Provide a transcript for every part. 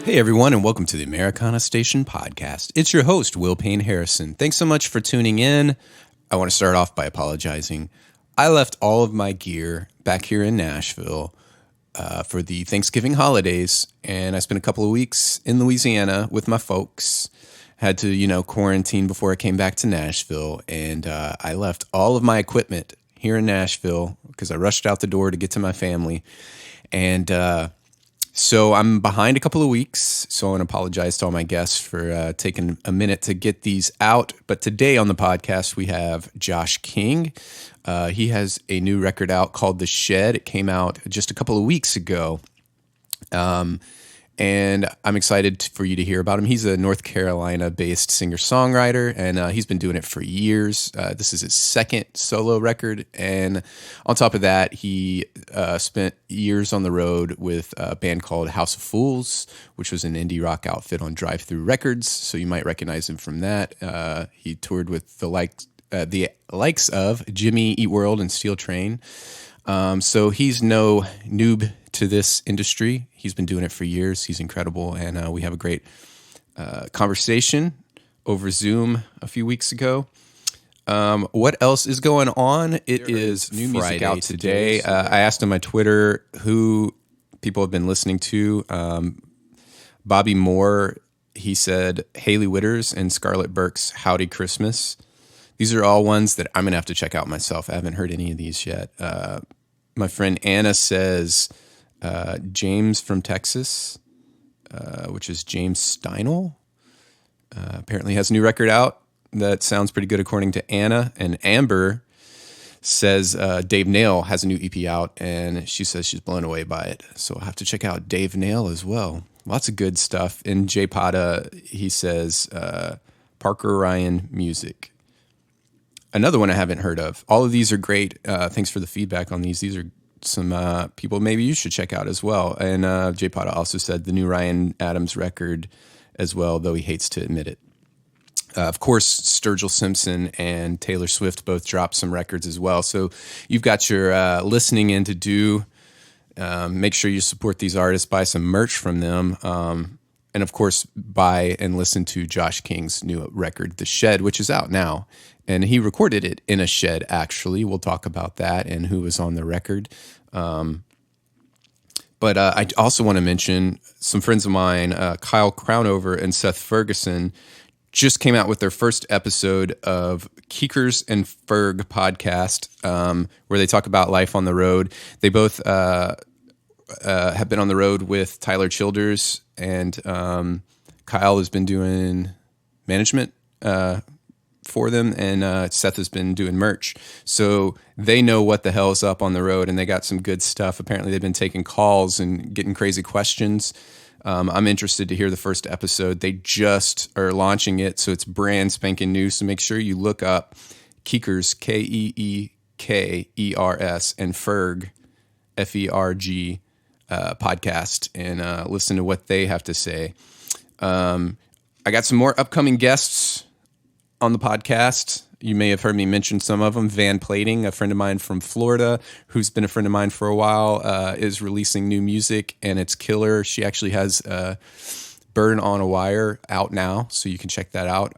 Hey everyone, and welcome to the Americana Station podcast. It's your host, Will Payne Harrison. Thanks so much for tuning in. I want to start off by apologizing. I left all of my gear back here in Nashville for the Thanksgiving holidays, and I spent a couple of weeks in Louisiana with my folks. Had to, quarantine before I came back to Nashville, and I left all of my equipment here in Nashville because I rushed out the door to get to my family, and so I'm behind a couple of weeks, so I want to apologize to all my guests for taking a minute to get these out. But today on the podcast, we have Josh King. He has a new record out called The Shed. It came out just a couple of weeks ago. And I'm excited for you to hear about him. He's a North Carolina-based singer-songwriter, and he's been doing it for years. This is his second solo record, and on top of that, he spent years on the road with a band called House of Fools, which was an indie rock outfit on Drive Thru Records, so you might recognize him from that. He toured with the likes of Jimmy Eat World and Steel Train. So he's no noob to this industry. He's been doing it for years. He's incredible, and we have a great conversation over Zoom a few weeks ago. What else is going on? It is new music out today. I asked on my Twitter who people have been listening to. Bobby Moore, he said Haley Witters and Scarlett Burke's Howdy Christmas. These are all ones that I'm going to have to check out myself. I haven't heard any of these yet. My friend Anna says James from Texas, which is James Steinel, apparently has a new record out that sounds pretty good according to Anna. And Amber says Dave Nail has a new EP out, and she says she's blown away by it. So I'll have to check out Dave Nail as well. Lots of good stuff. And Jay Pata, he says Parker Ryan Music. Another one I haven't heard of. All of these are great. Thanks for the feedback on these. These are some people maybe you should check out as well. And Jay Pata also said the new Ryan Adams record as well, though he hates to admit it. Of course, Sturgill Simpson and Taylor Swift both dropped some records as well. So you've got your listening in to do. Make sure you support these artists, buy some merch from them. And of course, buy and listen to Josh King's new record, The Shed, which is out now. And he recorded it in a shed, actually. We'll talk about that and who was on the record. But I also want to mention some friends of mine, Kyle Crownover and Seth Ferguson, just came out with their first episode of Keekers and Ferg podcast, where they talk about life on the road. They both have been on the road with Tyler Childers, and Kyle has been doing management for them, and Seth has been doing merch. So they know what the hell is up on the road, and they got some good stuff. Apparently they've been taking calls and getting crazy questions. I'm interested to hear the first episode. They just are launching it, so it's brand spanking new. So make sure you look up Keekers, Keekers, and Ferg, Ferg, podcast, and listen to what they have to say. I got some more upcoming guests on the podcast. You may have heard me mention some of them. Van Plating, a friend of mine from Florida, who's been a friend of mine for a while, is releasing new music, and it's killer. She actually has Burn on a Wire out now, so you can check that out.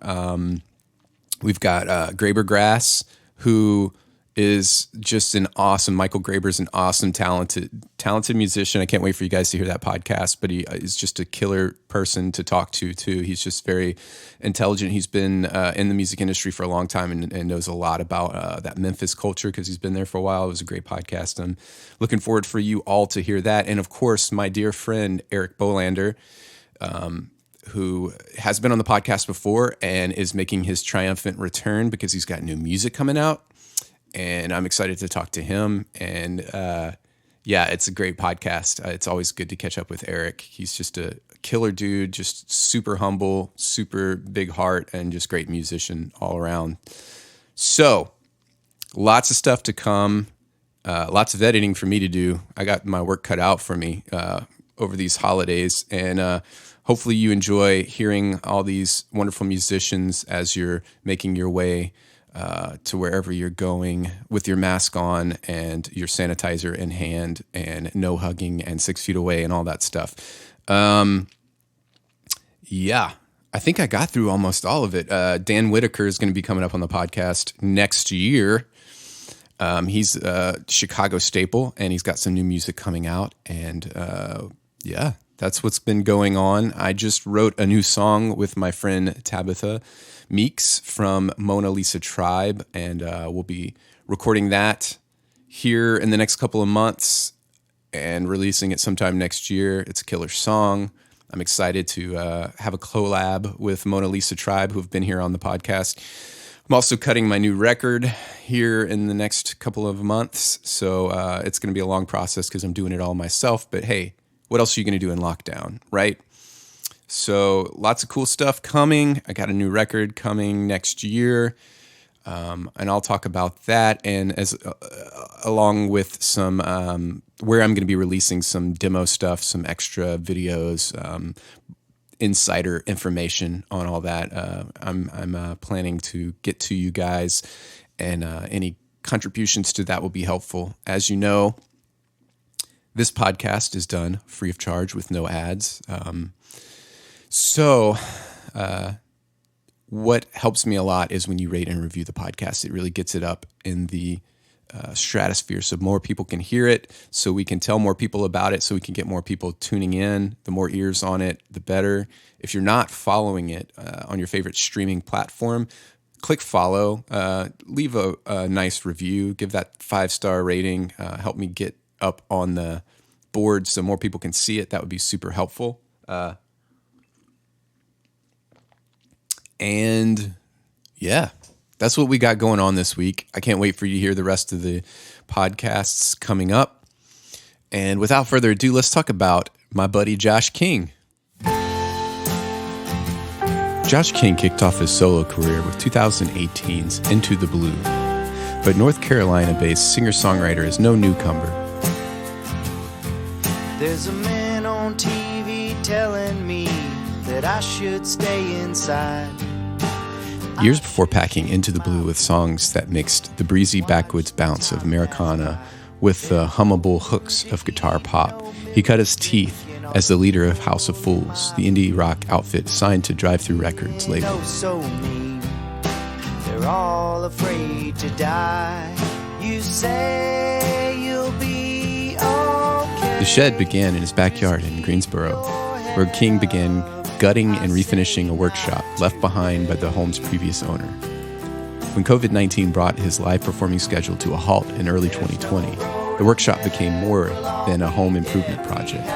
We've got Graber Grass, who is just an awesome, Michael Graber's an awesome, talented musician. I can't wait for you guys to hear that podcast, but he is just a killer person to talk to, too. He's just very intelligent. He's been in the music industry for a long time and knows a lot about that Memphis culture because he's been there for a while. It was a great podcast. I'm looking forward for you all to hear that. And, of course, my dear friend, Eric Bolander, who has been on the podcast before and is making his triumphant return because he's got new music coming out. And I'm excited to talk to him. And yeah, it's a great podcast. It's always good to catch up with Eric. He's just a killer dude, just super humble, super big heart, and just great musician all around. So lots of stuff to come. Lots of editing for me to do. I got my work cut out for me over these holidays. And hopefully you enjoy hearing all these wonderful musicians as you're making your way to wherever you're going with your mask on and your sanitizer in hand and no hugging and 6 feet away and all that stuff. Yeah, I think I got through almost all of it. Dan Whitaker is going to be coming up on the podcast next year. He's a Chicago staple, and he's got some new music coming out. And yeah, that's what's been going on. I just wrote a new song with my friend Tabitha Meeks from Mona Lisa Tribe, and we'll be recording that here in the next couple of months and releasing it sometime next year. It's a killer song. I'm excited to have a collab with Mona Lisa Tribe, who have been here on the podcast. I'm also cutting my new record here in the next couple of months, so it's going to be a long process because I'm doing it all myself. But hey, what else are you going to do in lockdown, right? So lots of cool stuff coming. I got a new record coming next year, and I'll talk about that, and along with some where I'm going to be releasing some demo stuff, some extra videos, insider information on all that. I'm planning to get to you guys, and any contributions to that will be helpful. As you know, this podcast is done free of charge with no ads. So what helps me a lot is when you rate and review the podcast. It really gets it up in the stratosphere so more people can hear it, so we can tell more people about it, so we can get more people tuning in. The more ears on it, the better. If you're not following it on your favorite streaming platform, click follow, leave a nice review, give that 5-star rating, help me get up on the board so more people can see it. That would be super helpful. And yeah, that's what we got going on this week. I can't wait for you to hear the rest of the podcasts coming up. And without further ado, let's talk about my buddy Josh King. Josh King kicked off his solo career with 2018's Into the Blue, but North Carolina-based singer-songwriter is no newcomer. There's a man on TV telling me that I should stay inside. Years before packing Into the Blue with songs that mixed the breezy backwoods bounce of Americana with the hummable hooks of guitar pop, he cut his teeth as the leader of House of Fools, the indie rock outfit signed to Drive Thru Records label. So mean. They're all afraid to die. You say you'll be okay. The Shed began in his backyard in Greensboro, where King began gutting and refinishing a workshop left behind by the home's previous owner. When COVID-19 brought his live performing schedule to a halt in early 2020, the workshop became more than a home improvement project.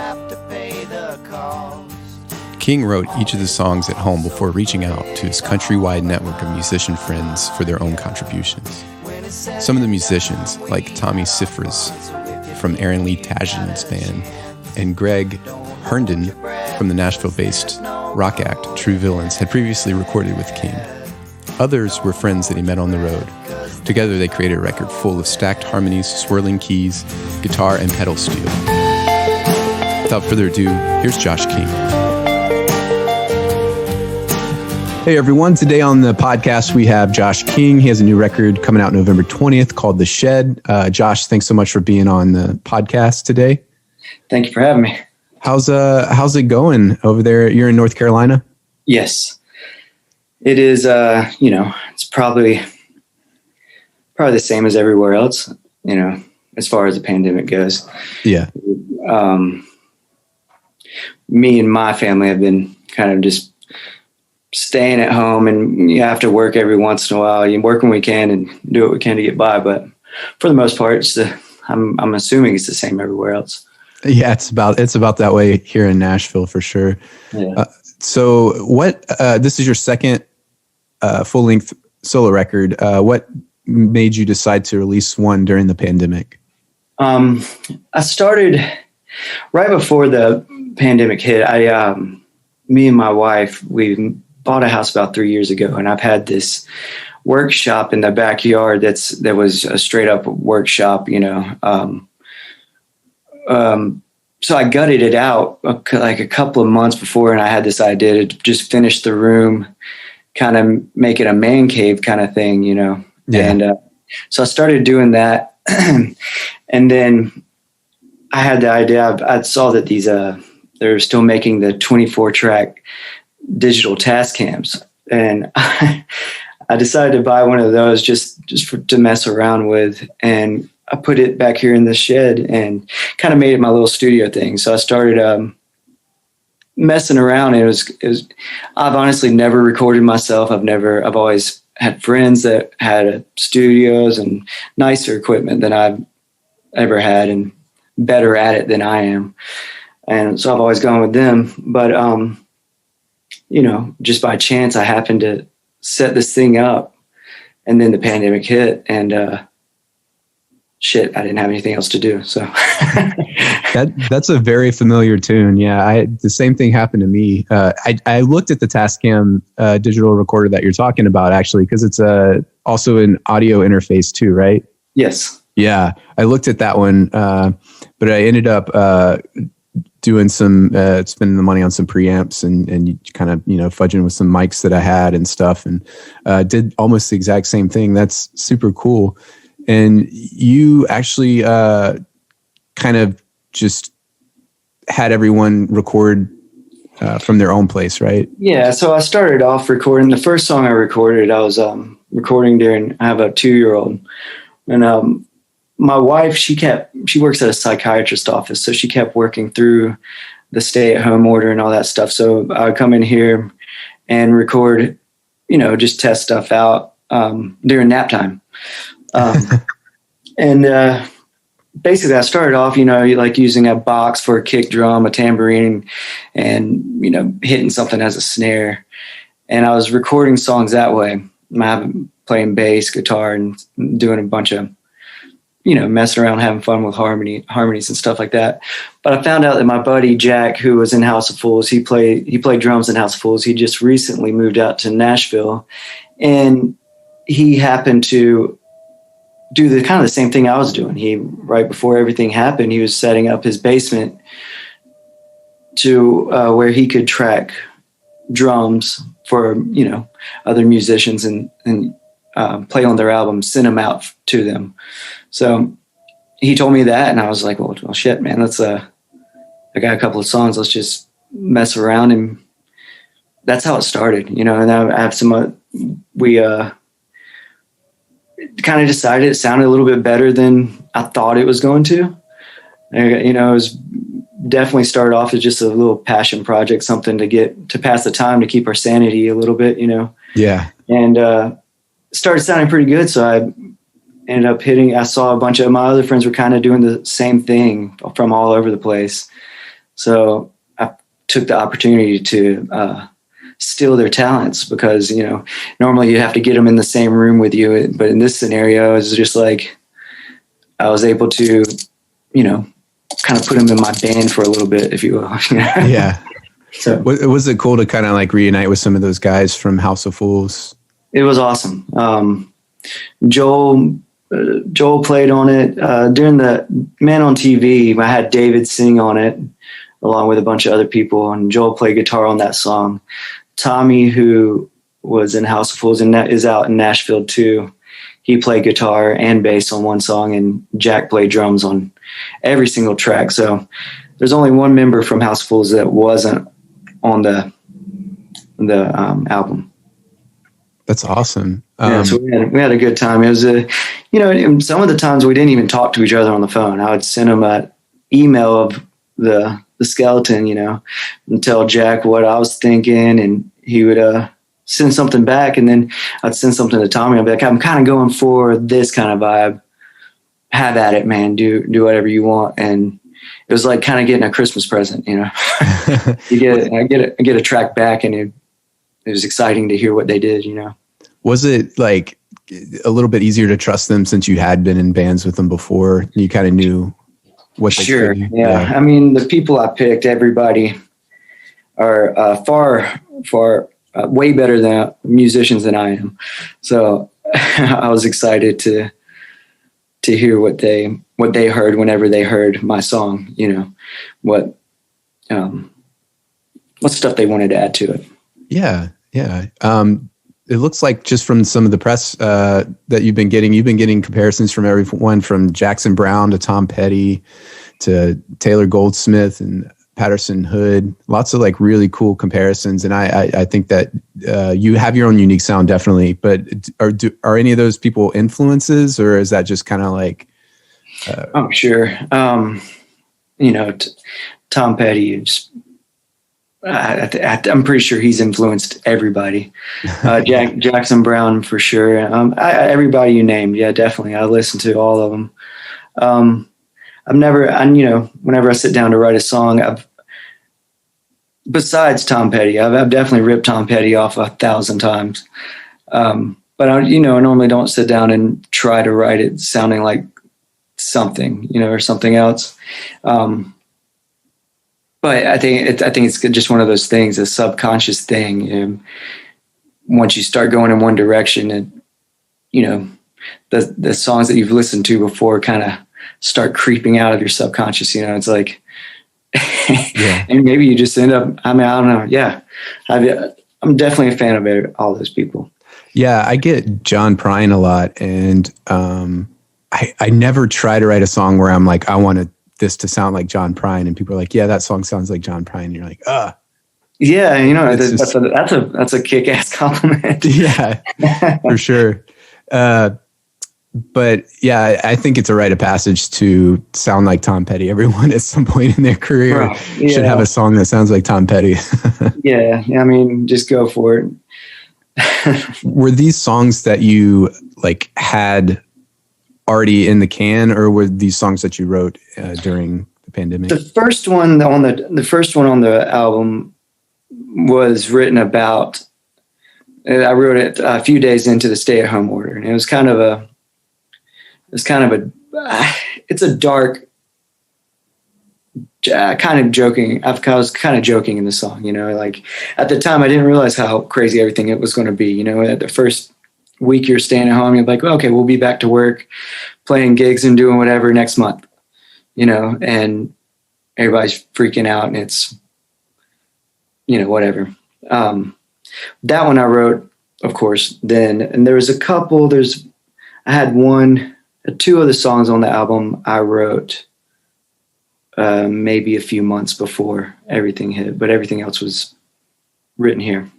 King wrote each of the songs at home before reaching out to his countrywide network of musician friends for their own contributions. Some of the musicians, like Tommy Sifras from Aaron Lee Tajin's band, and Greg Herndon from the Nashville-based rock act True Villains, had previously recorded with King. Others were friends that he met on the road. Together they created a record full of stacked harmonies, swirling keys, guitar, and pedal steel. Without further ado, here's Josh King. Hey everyone, today on the podcast we have Josh King. He has a new record coming out November 20th called The Shed. Josh, thanks so much for being on the podcast today. Thank you for having me. How's it going over there? You're in North Carolina? Yes. It is, it's probably the same as everywhere else, as far as the pandemic goes. Yeah. Me and my family have been kind of just staying at home, and you have to work every once in a while. You work when we can and do what we can to get by. But for the most part, I'm assuming it's the same everywhere else. Yeah, it's about that way here in Nashville for sure. Yeah. So this is your second full-length solo record. What made you decide to release one during the pandemic? I started right before the pandemic hit. Me and my wife, we bought a house about 3 years ago, and I've had this workshop in the backyard that was a straight up workshop, so I gutted it out like a couple of months before, and I had this idea to just finish the room, kind of make it a man cave kind of thing, Yeah. And so I started doing that, and then I had the idea. I saw that they're still making the 24-track digital task cams, and I decided to buy one of those to mess around with, and I put it back here in the shed and kind of made it my little studio thing. So I started messing around. It was I've honestly never recorded myself. I've always had friends that had studios and nicer equipment than I've ever had and better at it than I am. And so I've always gone with them. But, just by chance, I happened to set this thing up, and then the pandemic hit, and I didn't have anything else to do. So that's a very familiar tune. Yeah, the same thing happened to me. I looked at the Tascam digital recorder that you're talking about, actually, because it's also an audio interface too, right? Yes. Yeah, I looked at that one, but I ended up doing some spending the money on some preamps and kind of fudging with some mics that I had and stuff, and did almost the exact same thing. That's super cool. And you actually kind of just had everyone record from their own place, right? Yeah. So I started off recording. The first song I recorded, I was recording during. I have a 2-year-old, and my wife, she works at a psychiatrist office, so she kept working through the stay-at-home order and all that stuff. So I would come in here and record, just test stuff out during nap time. And basically I started off, like using a box for a kick drum, a tambourine, and, hitting something as a snare. And I was recording songs that way. I'm playing bass, guitar, and doing a bunch of, messing around, having fun with harmonies and stuff like that. But I found out that my buddy Jack, who was in House of Fools, he played drums in House of Fools. He just recently moved out to Nashville, and he happened to do the same thing I was doing. He, right before everything happened, he was setting up his basement to where he could track drums for, other musicians and play on their albums, send them out to them. So he told me that, and I was like, well shit, man, let's, I got a couple of songs. Let's just mess around. And that's how it started, and I have some, we kind of decided it sounded a little bit better than I thought it was going to. It was definitely started off as just a little passion project, something to pass the time, to keep our sanity a little bit, Yeah. And started sounding pretty good. So I ended up I saw a bunch of my other friends were kind of doing the same thing from all over the place. So I took the opportunity to steal their talents, because, normally you have to get them in the same room with you. But in this scenario, it's just like I was able to, kind of put them in my band for a little bit, if you will. Yeah. So was it cool to kind of like reunite with some of those guys from House of Fools? It was awesome. Joel played on it during the Man on TV. I had David sing on it along with a bunch of other people, and Joel played guitar on that song. Tommy, who was in House of Fools and is out in Nashville too, he played guitar and bass on one song, and Jack played drums on every single track. So there's only one member from House of Fools that wasn't on the album. That's awesome. So we had a good time. It was some of the times we didn't even talk to each other on the phone. I would send him an email of the skeleton, and tell Jack what I was thinking, and he would send something back, and then I'd send something to Tommy. I'd be like, I'm kind of going for this kind of vibe. Have at it, man. Do whatever you want. And it was like kind of getting a Christmas present, I get a track back, and it was exciting to hear what they did, Was it like a little bit easier to trust them since you had been in bands with them before? You kind of knew what they Sure. could do? Yeah. I mean, the people I picked, everybody are far way better than musicians than I am. So I was excited to hear what they heard whenever they heard my song, what stuff they wanted to add to it. Yeah. Yeah. It looks like just from some of the press that you've been getting comparisons from everyone from Jackson Browne to Tom Petty to Taylor Goldsmith and Patterson Hood, lots of like really cool comparisons. And I think that you have your own unique sound, definitely. But are any of those people influences, or is that just kind of like? I'm sure. Tom Petty is. I'm pretty sure he's influenced everybody. Jackson Browne for sure. Everybody you named, yeah, definitely. I listen to all of them. Whenever I sit down to write a song, besides Tom Petty, I've definitely ripped Tom Petty off 1,000 times. But I normally don't sit down and try to write it sounding like something, or something else. But I think it's just one of those things, a subconscious thing. Once you start going in one direction, and the songs that you've listened to before kind of start creeping out of your subconscious. It's like, yeah. And maybe you just end up. I don't know. Yeah, I'm definitely a fan of all those people. Yeah, I get John Prine a lot, and I never try to write a song where I'm like, I want this to sound like John Prine, and people are like, yeah, that song sounds like John Prine. And you're like, yeah, that's a kick-ass compliment. Yeah, for sure. But yeah, I think it's a rite of passage to sound like Tom Petty. Everyone at some point in their career should have a song that sounds like Tom Petty. Yeah, I mean, just go for it. Were these songs that you like had already in the can, or were these songs that you wrote during the pandemic? The first one on the album was written about. I wrote it a few days into the stay-at-home order, and it's a dark, kind of joking. I was kind of joking in the song, like at the time I didn't realize how crazy everything it was going to be. At the first week you're staying at home, you're like, well, okay, we'll be back to work, playing gigs and doing whatever next month, and everybody's freaking out, and it's, whatever. That one I wrote, of course, then, and there was a couple, I had two of the songs on the album I wrote maybe a few months before everything hit, but everything else was written here.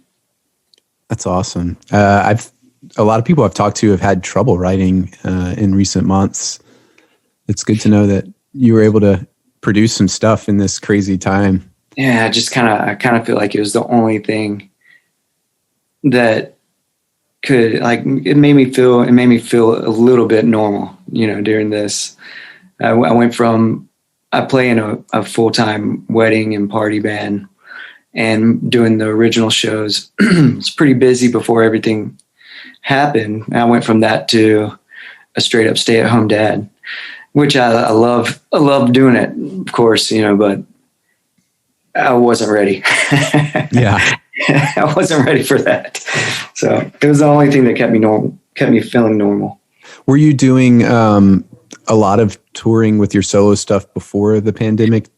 That's awesome. A lot of people I've talked to have had trouble writing in recent months. It's good to know that you were able to produce some stuff in this crazy time. Yeah, I kind of feel like it was the only thing that could, like, it made me feel a little bit normal, during this. I play in a full-time wedding and party band, and doing the original shows. It's pretty busy before everything happened. I went from that to a straight up stay-at-home dad, which I love doing it, of course, but I wasn't ready. Yeah. I wasn't ready for that. So it was the only thing that kept me feeling normal. Were you doing a lot of touring with your solo stuff before the pandemic?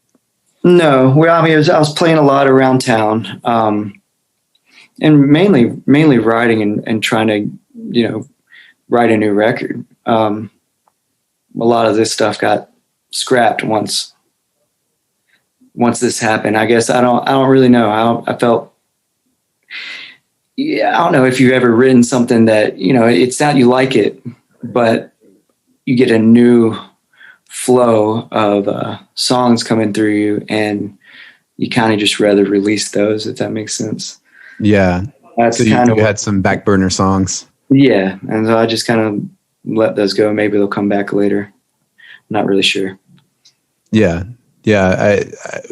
No, I was playing a lot around town, and mainly writing and trying to, write a new record. A lot of this stuff got scrapped once this happened. I guess I don't really know. I felt. Yeah, I don't know if you've ever written something that, it's not, you like it, but you get a new flow of songs coming through you, and you kind of just rather release those, if that makes sense. Yeah. That's so you had some back burner songs. Yeah. And so I just kind of let those go. Maybe they'll come back later. I'm not really sure. Yeah. Yeah.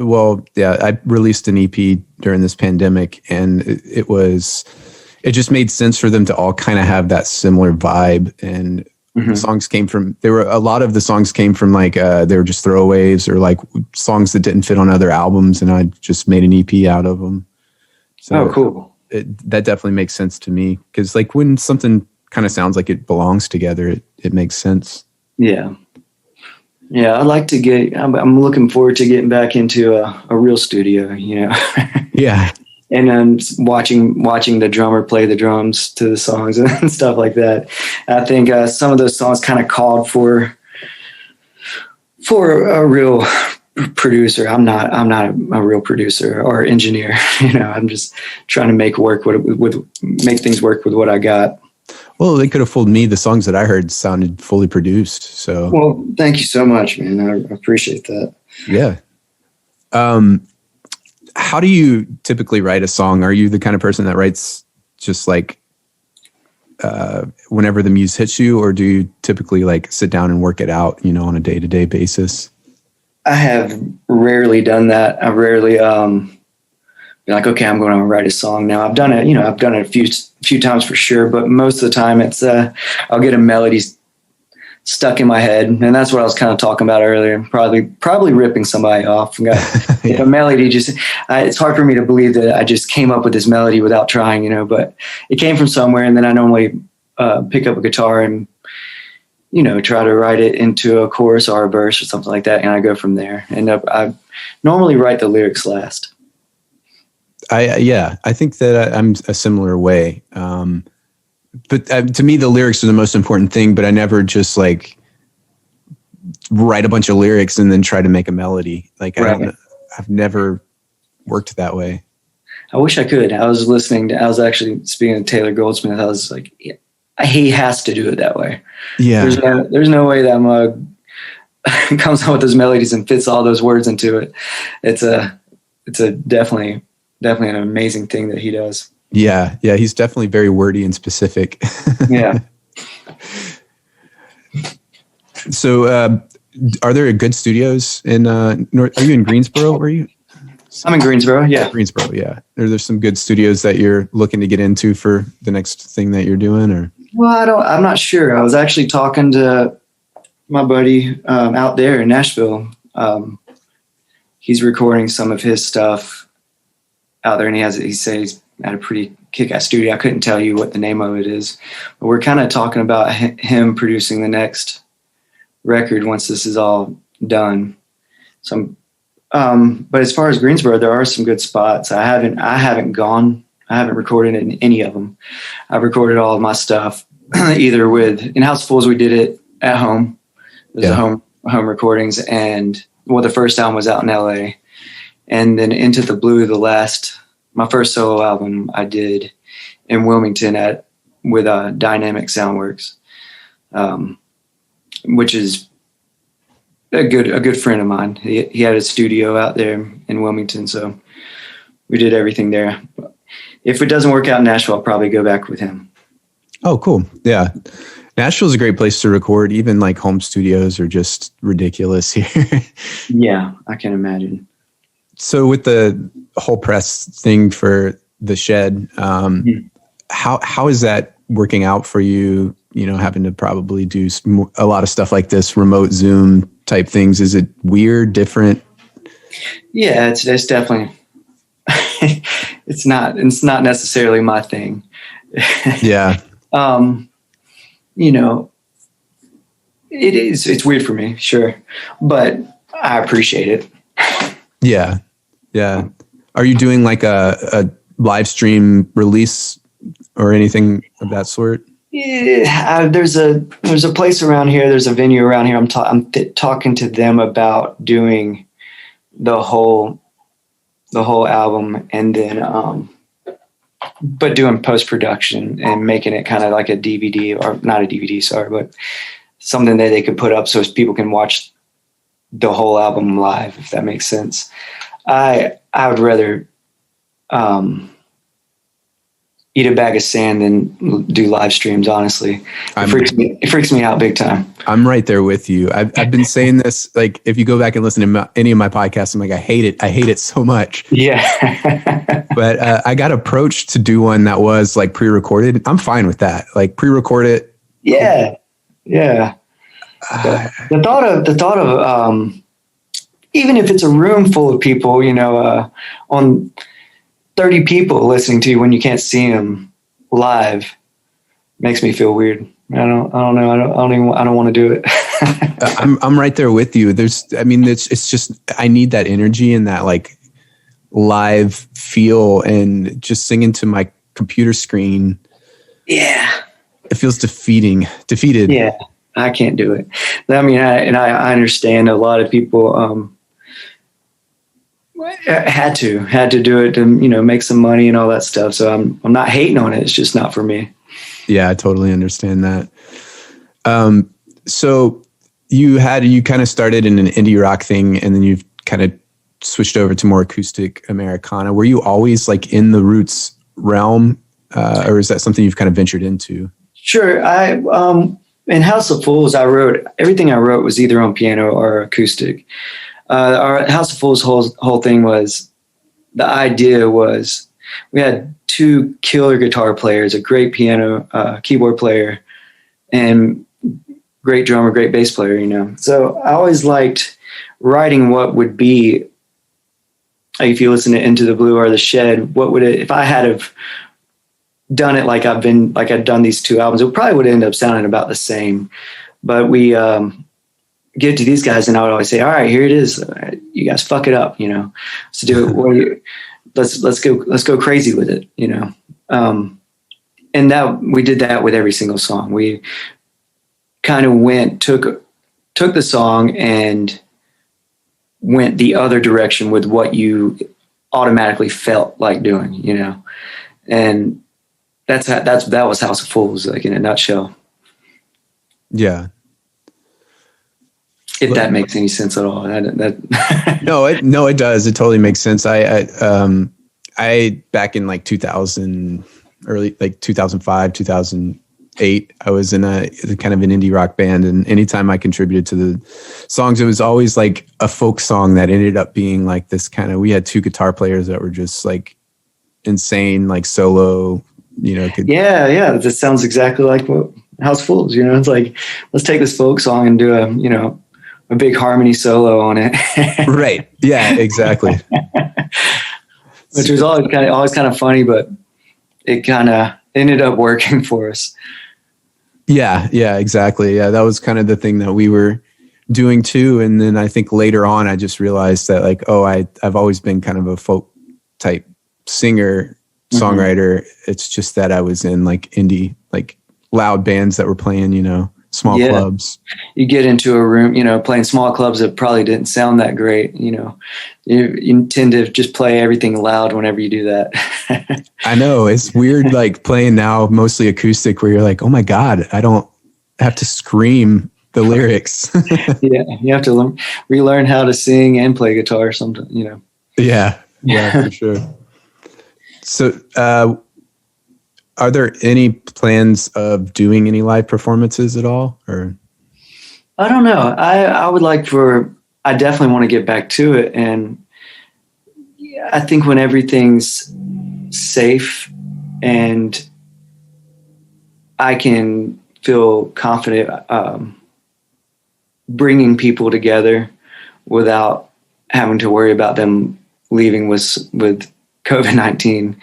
I released an EP during this pandemic, and it just made sense for them to all kind of have that similar vibe. And the songs a lot of the songs came from like, they were just throwaways or like songs that didn't fit on other albums. And I just made an EP out of them. So cool. That definitely makes sense to me. 'Cause like when something kind of sounds like it belongs together, it makes sense. Yeah. Yeah, I'd like to I'm looking forward to getting back into a real studio, Yeah. And then watching the drummer play the drums to the songs and stuff like that. I think some of those songs kind of called for a real producer. I'm not a real producer or engineer. I'm just trying to make things work with what I got. Well, they could have fooled me. The songs that I heard sounded fully produced. So, well, thank you so much, man. I appreciate that. Yeah. How do you typically write a song? Are you the kind of person that writes just like whenever the muse hits you, or do you typically like sit down and work it out, on a day-to-day basis? I have rarely done that. I rarely be like, okay, I'm going to write a song now. I've done it, a few times for sure, but most of the time it's I'll get a melody stuck in my head, and that's what I was kind of talking about earlier. Probably ripping somebody off. A melody it's hard for me to believe that I just came up with this melody without trying, but it came from somewhere, and then I normally pick up a guitar and try to write it into a chorus or a verse or something like that, and I go from there. And I normally write the lyrics last. I think that I'm a similar way. But to me, the lyrics are the most important thing, but I never just like write a bunch of lyrics and then try to make a melody. Like, right. I've never worked that way. I wish I could. I was actually speaking to Taylor Goldsmith. I was like, he has to do it that way. Yeah. There's no way that mug comes up with those melodies and fits all those words into it. It's a definitely an amazing thing that he does. Yeah. He's definitely very wordy and specific. Yeah. So, are there good studios in North? Are you in Greensboro? Were you? I'm in Greensboro. Yeah. Greensboro. Yeah. Are there some good studios that you're looking to get into for the next thing that you're doing, or? Well, I'm not sure. I was actually talking to my buddy out there in Nashville. He's recording some of his stuff out there, and he said he's at a pretty kick-ass studio. I couldn't tell you what the name of it is, but we're kind of talking about him producing the next record once this is all done. So, but as far as Greensboro, there are some good spots. I haven't recorded in any of them. I've recorded all of my stuff either with in-house fools. We did it at home. There's home recordings, and the first album was out in LA, and then Into the Blue, my first solo album I did in Wilmington with Dynamic Soundworks, which is a good friend of mine. He had a studio out there in Wilmington, so we did everything there. If it doesn't work out in Nashville, I'll probably go back with him. Oh, cool. Yeah. Nashville's a great place to record. Even like home studios are just ridiculous here. Yeah, I can imagine. So with the whole press thing for The Shed, how is that working out for you? Having to probably do a lot of stuff like this, remote Zoom type things. Is it weird, different? Yeah, it's definitely, it's not necessarily my thing. Yeah. It's weird for me, sure, but I appreciate it. Yeah. Yeah. Are you doing like a live stream release or anything of that sort? Yeah, there's a place around here. There's a venue around here. I'm talking to them about doing the whole album, and then but doing post-production and making it kind of like a DVD, or not a DVD, sorry, but something that they could put up so people can watch the whole album live, if that makes sense. I would rather eat a bag of sand than do live streams, honestly. It freaks me out big time. I'm right there with you. I've been saying this, like, if you go back and listen to any of my podcasts, I'm like, I hate it so much. Yeah. But I got approached to do one that was like pre-recorded. I'm fine with that. Like, pre-record it. Yeah. Yeah. The thought of even if it's a room full of people, on 30 people listening to you when you can't see them live, makes me feel weird. I don't know. I don't want to do it. I'm right there with you. It's just, I need that energy and that like live feel, and just singing to my computer screen. Yeah. It feels defeated. Yeah. I can't do it. I mean, I understand a lot of people, I had to do it to, make some money and all that stuff. So I'm not hating on it. It's just not for me. Yeah, I totally understand that. So you kind of started in an indie rock thing, and then you've kind of switched over to more acoustic Americana. Were you always like in the roots realm, or is that something you've kind of ventured into? Sure. In House of Fools, everything I wrote was either on piano or acoustic. Our House of Fools whole thing was, the idea was we had two killer guitar players, a great piano, keyboard player, and great drummer, great bass player, So I always liked writing what would be, like if you listen to Into the Blue or The Shed, what would it, if I had have done it like I'd done these two albums, it probably would end up sounding about the same. But we give it to these guys, and I would always say, all right, here it is. You guys fuck it up, Let's do it. Let's go crazy with it, and that we did that with every single song. We kind of took the song and went the other direction with what you automatically felt like doing, and that was House of Fools, like in a nutshell. Yeah. If that makes any sense at all. No, it does. It totally makes sense. I back in like 2000, early like 2005, 2008, I was in a kind of an indie rock band, and anytime I contributed to the songs, it was always like a folk song that ended up being like this kind of, we had two guitar players that were just like insane, like solo, Yeah. That sounds exactly like what House of Fools, it's like, let's take this folk song and do a big harmony solo on it. Right. Yeah, exactly. Which was always kind of funny, but it kind of ended up working for us. Yeah, exactly. Yeah, that was kind of the thing that we were doing too. And then I think later on, I just realized that like, I've always been kind of a folk type singer, songwriter. Mm-hmm. It's just that I was in like indie, like loud bands that were playing, small clubs. You get into a room, playing small clubs that probably didn't sound that great. You tend to just play everything loud whenever you do that. I know, it's weird, like playing now mostly acoustic, where you're like, oh my God, I don't have to scream the lyrics. Yeah, you have to relearn how to sing and play guitar sometimes, Yeah, for sure. So, are there any plans of doing any live performances at all, or? I don't know. I definitely want to get back to it. And I think when everything's safe and I can feel confident bringing people together without having to worry about them leaving with COVID-19,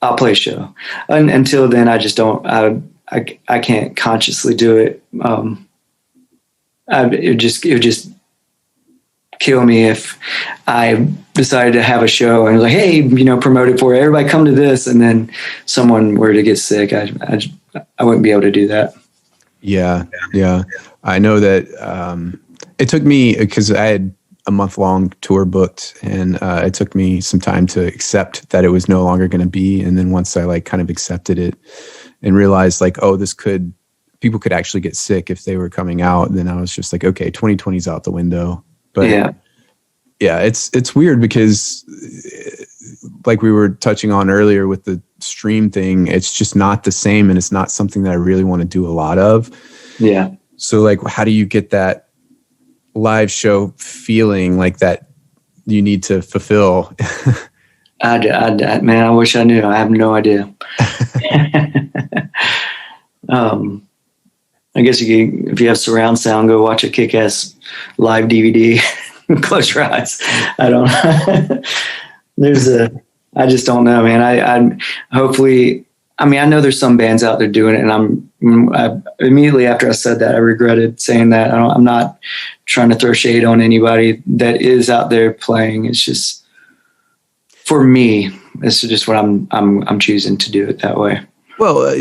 I'll play a show. Until then, I just don't. I can't consciously do it. It would just kill me if I decided to have a show and was like, hey, promote it for you. Everybody come to this, and then someone were to get sick. I wouldn't be able to do that. Yeah. I know that it took me, because I had a month-long tour booked, and it took me some time to accept that it was no longer going to be. And then once I like kind of accepted it and realized like, oh, people could actually get sick if they were coming out, then I was just like, okay, 2020's out the window. But yeah, it's weird because like we were touching on earlier with the stream thing, it's just not the same, and it's not something that I really want to do a lot of. Yeah. So like, how do you get that live show feeling like that you need to fulfill? Man, I wish I knew. I have no idea. I guess if you have surround sound, go watch a kick-ass live DVD. Close your eyes. I don't know. I just don't know, man. I hopefully, I know there's some bands out there doing it, and I immediately after I said that, I regretted saying that. I'm not trying to throw shade on anybody that is out there playing. It's just, for me, it's just what I'm choosing to do it that way. Well, I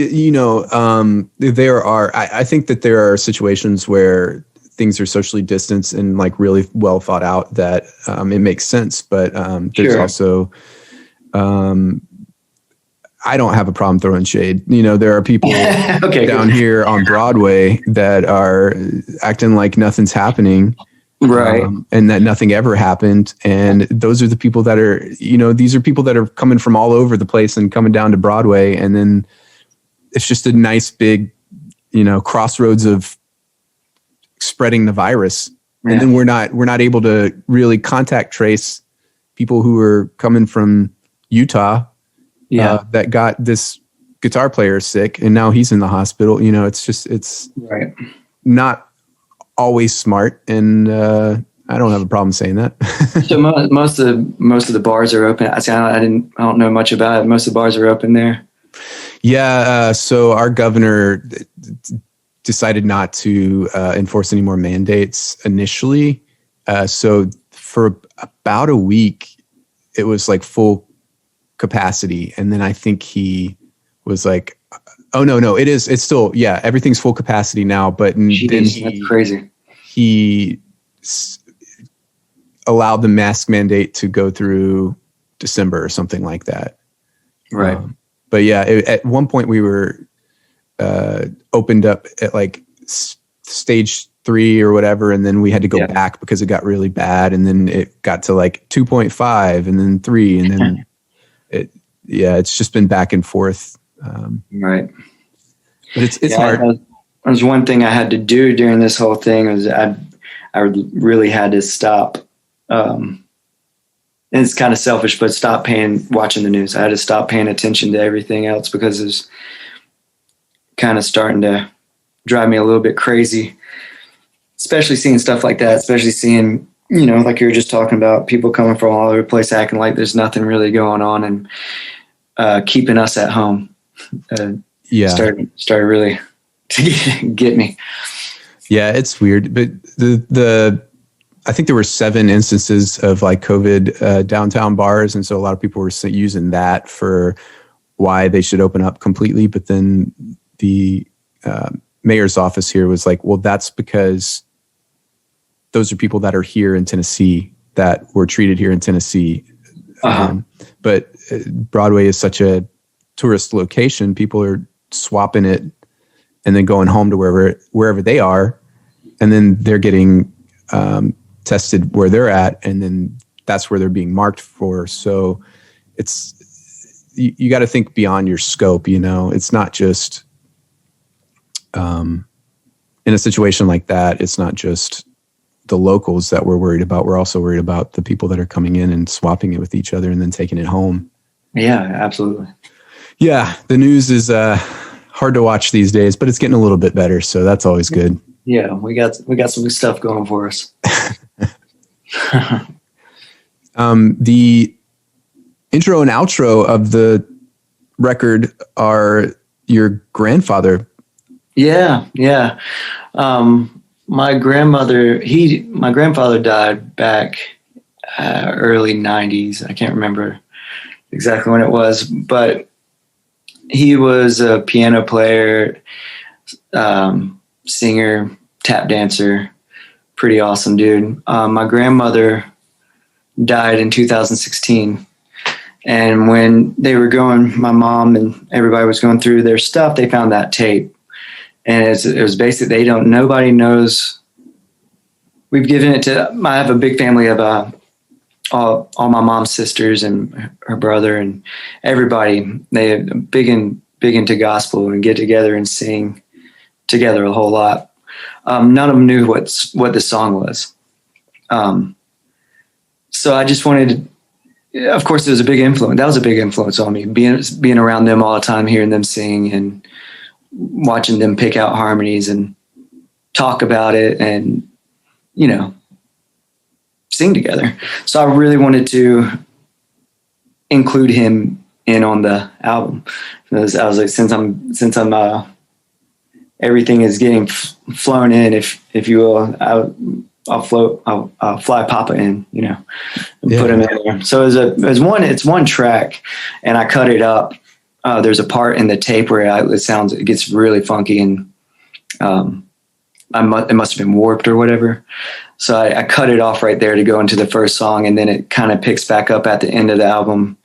think that there are situations where things are socially distanced and like really well thought out, that it makes sense. But there's also, I don't have a problem throwing shade. You know, there are people down here on Broadway that are acting like nothing's happening. Right. And that nothing ever happened. And those are the people that are, you know, these are people that are coming from all over the place and coming down to Broadway. And then it's just a nice big, you know, crossroads of spreading the virus. And then we're not able to really contact trace people who are coming from Utah that got this guitar player sick and now he's in the hospital. You know, it's not always smart, and I don't have a problem saying that. So most of the bars are open. I don't know much about it. Most of the bars are open there. Yeah. So our governor decided not to enforce any more mandates initially. So for about a week, it was like full capacity, and then I think he was like, "Oh no, it's still everything's full capacity now." But Jeez, then that's crazy. He allowed the mask mandate to go through December or something like that. Right. But at one point we were opened up at like stage 3 or whatever, and then we had to go back because it got really bad, and then it got to like 2.5 and then 3, and then it's just been back and forth. Right. But it's hard. There's one thing I had to do during this whole thing was I really had to stop. And it's kind of selfish, but stop watching the news. I had to stop paying attention to everything else because it was kind of starting to drive me a little bit crazy, especially seeing stuff like that, especially seeing, you know, like you were just talking about, people coming from all over the place acting like there's nothing really going on, and keeping us at home. Started really to get me. Yeah, it's weird, but I think there were 7 instances of like COVID downtown bars, and so a lot of people were using that for why they should open up completely. But then the mayor's office here was like, well, that's because those are people that are here in Tennessee that were treated here in Tennessee. But Broadway is such a tourist location; people are swapping it and then going home to wherever they are, and then they're getting tested where they're at, and then that's where they're being marked for. So it's you got to think beyond your scope. You know, it's not just in a situation like that. It's not just the locals that we're worried about. We're also worried about the people that are coming in and swapping it with each other and then taking it home. Yeah, absolutely. Yeah, the news is hard to watch these days, but it's getting a little bit better, so that's always good. Yeah, we got some stuff going for us. The intro and outro of the record are your grandfather. Yeah. My grandfather died back early 90s. I can't remember exactly when it was, but he was a piano player, singer, tap dancer, pretty awesome dude. My grandmother died in 2016. And when they were my mom and everybody was going through their stuff, they found that tape. And it was basically, nobody knows. We've given it to, I have a big family of all my mom's sisters and her brother and everybody. They are big into gospel and get together and sing together a whole lot. None of them knew what the song was. So I just wanted to, of course, it was a big influence. That was a big influence on me, being around them all the time, hearing them sing and watching them pick out harmonies and talk about it and, you know, sing together. So I really wanted to include him in on the album. I was like, since I'm everything is getting flown in, if you will, I'll fly Papa in, you know, and put him in there. So it's one track, and I cut it up. There's a part in the tape where it gets really funky and it must have been warped or whatever. So I cut it off right there to go into the first song, and then it kind of picks back up at the end of the album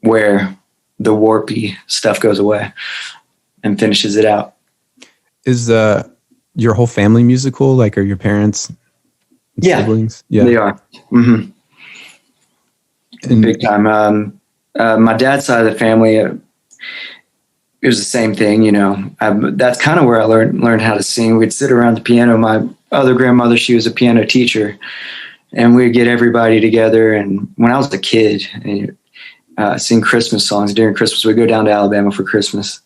where the warpy stuff goes away and finishes it out. Is your whole family musical? Like, are your parents and siblings? Yeah, they are. Mm-hmm. And big time. My dad's side of the family, it was the same thing, you know. That's kind of where I learned how to sing. We'd sit around the piano. My other grandmother, she was a piano teacher, and we'd get everybody together. And when I was a kid, sing Christmas songs during Christmas. We'd go down to Alabama for Christmas,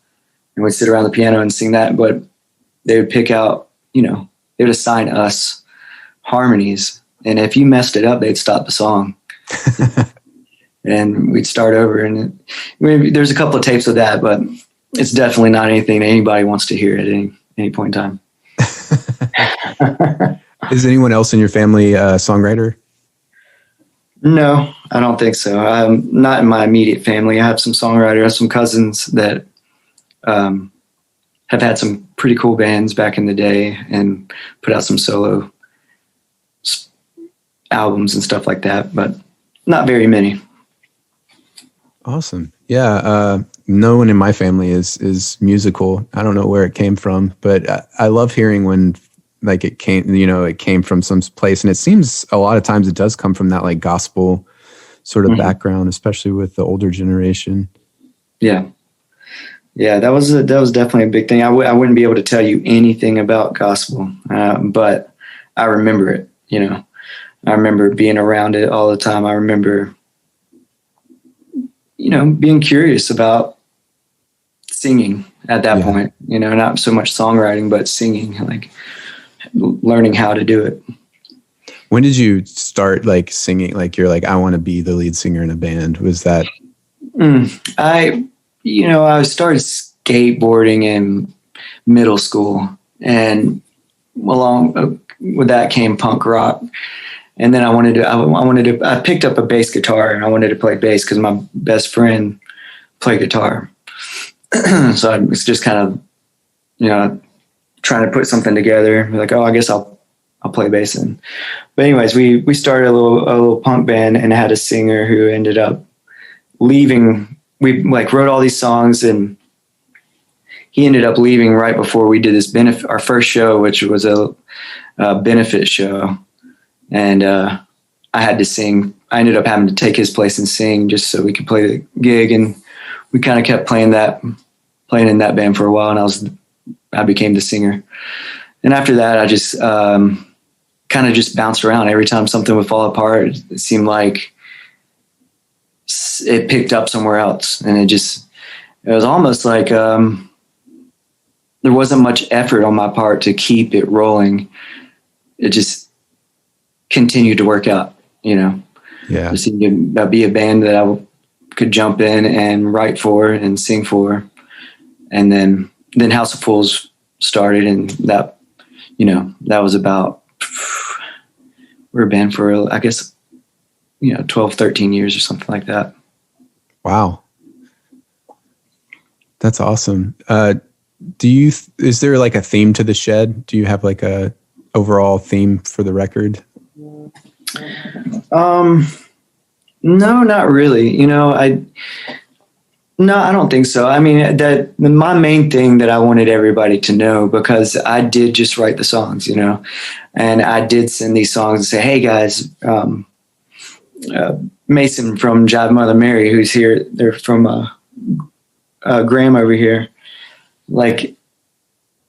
and we'd sit around the piano and sing that. But they would pick out, you know, they would assign us harmonies, and if you messed it up, they'd stop the song. And we'd start over. And there's a couple of tapes of that, but it's definitely not anything that anybody wants to hear at any point in time. Is anyone else in your family a songwriter? No, I don't think so. Not in my immediate family. I have some songwriters, I have some cousins that have had some pretty cool bands back in the day and put out some solo albums and stuff like that, but not very many. Awesome. Yeah. No one in my family is musical. I don't know where it came from, but I love hearing when like it came from some place. And it seems a lot of times it does come from that like gospel sort of background, especially with the older generation. Yeah. Yeah. That was definitely a big thing. I wouldn't be able to tell you anything about gospel, but I remember it, you know. I remember being around it all the time. I remember, you know, being curious about singing at that point, you know, not so much songwriting, but singing, like learning how to do it. When did you start like singing? Like you're like, I want to be the lead singer in a band. Was that? I started skateboarding in middle school, and along with that came punk rock. And then I picked up a bass guitar, and I wanted to play bass because my best friend played guitar. So I was just kind of, you know, trying to put something together. Like, oh, I guess I'll play bass. But anyways, we started a little punk band, and had a singer who ended up leaving. We like wrote all these songs, and he ended up leaving right before we did this our first show, which was a benefit show. And I had to sing. I ended up having to take his place and sing just so we could play the gig. And we kind of kept playing in that band for a while. And I became the singer. And after that, I just kind of just bounced around. Every time something would fall apart, it seemed like it picked up somewhere else. And it was almost like there wasn't much effort on my part to keep it rolling. It just continued to work out, you know. Yeah. It seemed to be a band that I could jump in and write for and sing for. And then House of Fools started, and that, you know, that was about, we were a band for, I guess, you know, 12, 13 years or something like that. Wow. That's awesome. Is there like a theme to The Shed? Do you have like a overall theme for the record? No, not really. You know, I don't think so. I mean, my main thing that I wanted everybody to know, because I did just write the songs, you know, and I did send these songs and say, hey guys, Mason from Jive Mother Mary, who's here, they're from Graham over here, like,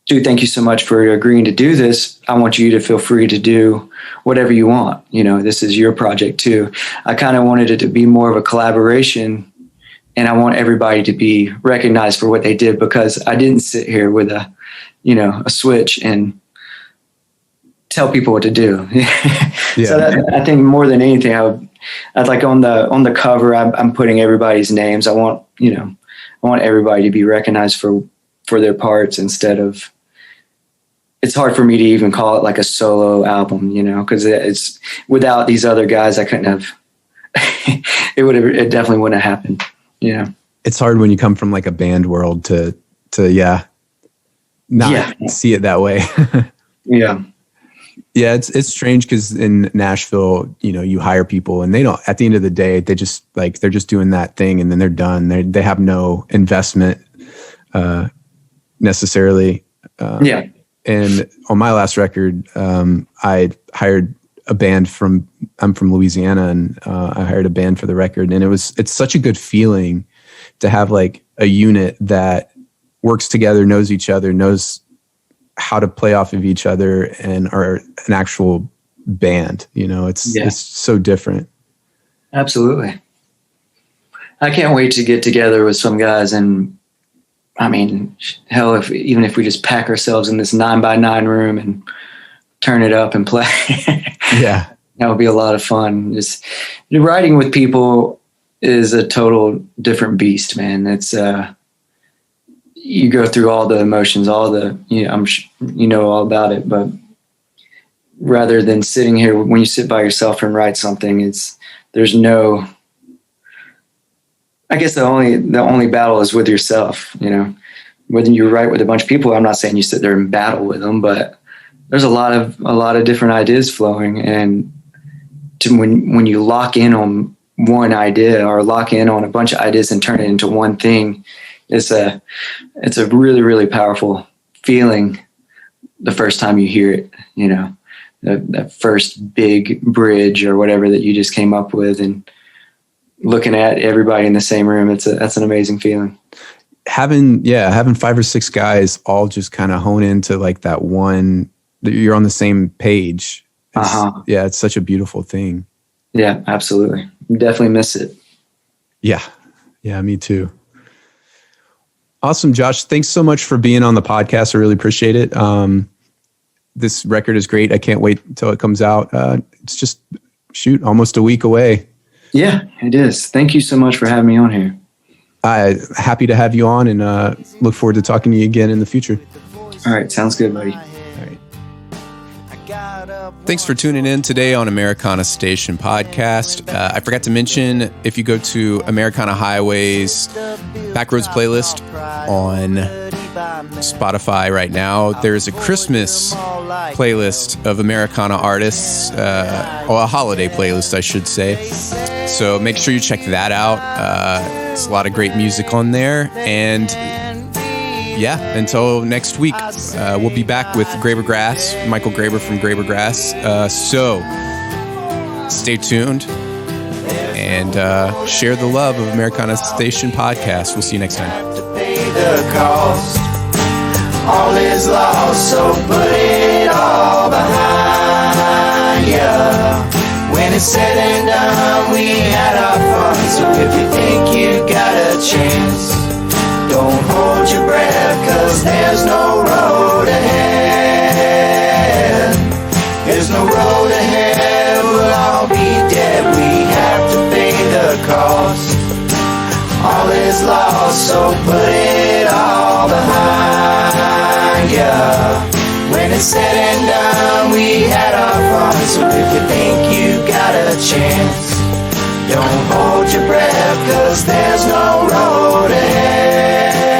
dude, thank you so much for agreeing to do this. I want you to feel free to do whatever you want. You know, this is your project too. I kind of wanted it to be more of a collaboration, and I want everybody to be recognized for what they did, because I didn't sit here with a switch and tell people what to do. Yeah. So I think more than anything, I'd like on the cover, I'm putting everybody's names. I want everybody to be recognized for their parts, instead of, it's hard for me to even call it like a solo album, you know, because it's without these other guys, I couldn't have, it definitely wouldn't have happened, you know. It's hard when you come from like a band world to see it that way. Yeah. Yeah, it's strange because in Nashville, you hire people and they don't, at the end of the day, they're just doing that thing and then they're done. They have no investment necessarily. Yeah. And on my last record, I hired a band I'm from Louisiana, and I hired a band for the record, and it's such a good feeling to have like a unit that works together, knows each other, knows how to play off of each other, and are an actual band. It's so different. Absolutely. I can't wait to get together with some guys, and I mean, hell, even if we just pack ourselves in this 9x9 room and turn it up and play. Yeah. That would be a lot of fun. Just writing with people is a total different beast, man. It's, you go through all the emotions, all the, all about it, but rather than sitting here, when you sit by yourself and write something, there's no, I guess the only battle is with yourself, whether you write with a bunch of people. I'm not saying you sit there and battle with them, but there's a lot of different ideas flowing. And when you lock in on one idea or lock in on a bunch of ideas and turn it into one thing, it's a really, really powerful feeling the first time you hear it, that first big bridge or whatever that you just came up with, and looking at everybody in the same room. That's an amazing feeling. Having 5 or 6 guys all just kind of hone into like that one, that you're on the same page. Yeah, it's such a beautiful thing. Yeah, absolutely. Definitely miss it. Yeah, me too. Awesome, Josh. Thanks so much for being on the podcast. I really appreciate it. This record is great. I can't wait until it comes out. It's just almost a week away. Yeah, it is. Thank you so much for having me on here. Happy to have you on, and look forward to talking to you again in the future. All right. Sounds good, buddy. All right. Thanks for tuning in today on Americana Station Podcast. I forgot to mention, if you go to Americana Highways Backroads playlist on Spotify right now, there's a Christmas playlist of Americana artists, or a holiday playlist, I should say. So make sure you check that out. It's a lot of great music on there. And until next week, we'll be back with Graber Grass, Michael Graber from Graber Grass. So stay tuned and share the love of Americana Station Podcast. We'll see you next time. All is lost, so put it all behind you. When it's said and done, we had our fun. So if you think you got a chance, don't hold your breath, 'cause there's no road ahead. There's no road ahead, we'll all be dead. We have to pay the cost. All is lost, so put it all behind you. When it's said and done, we had our fun. So if you think you got a chance, don't hold your breath, 'cause there's no road ahead.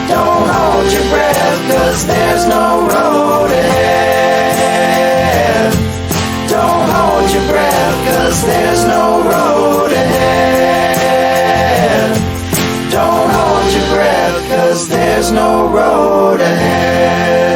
Don't hold your breath, 'cause there's no road ahead. Don't hold your breath, 'cause there's no road ahead. Don't hold your breath, 'cause there's no road ahead.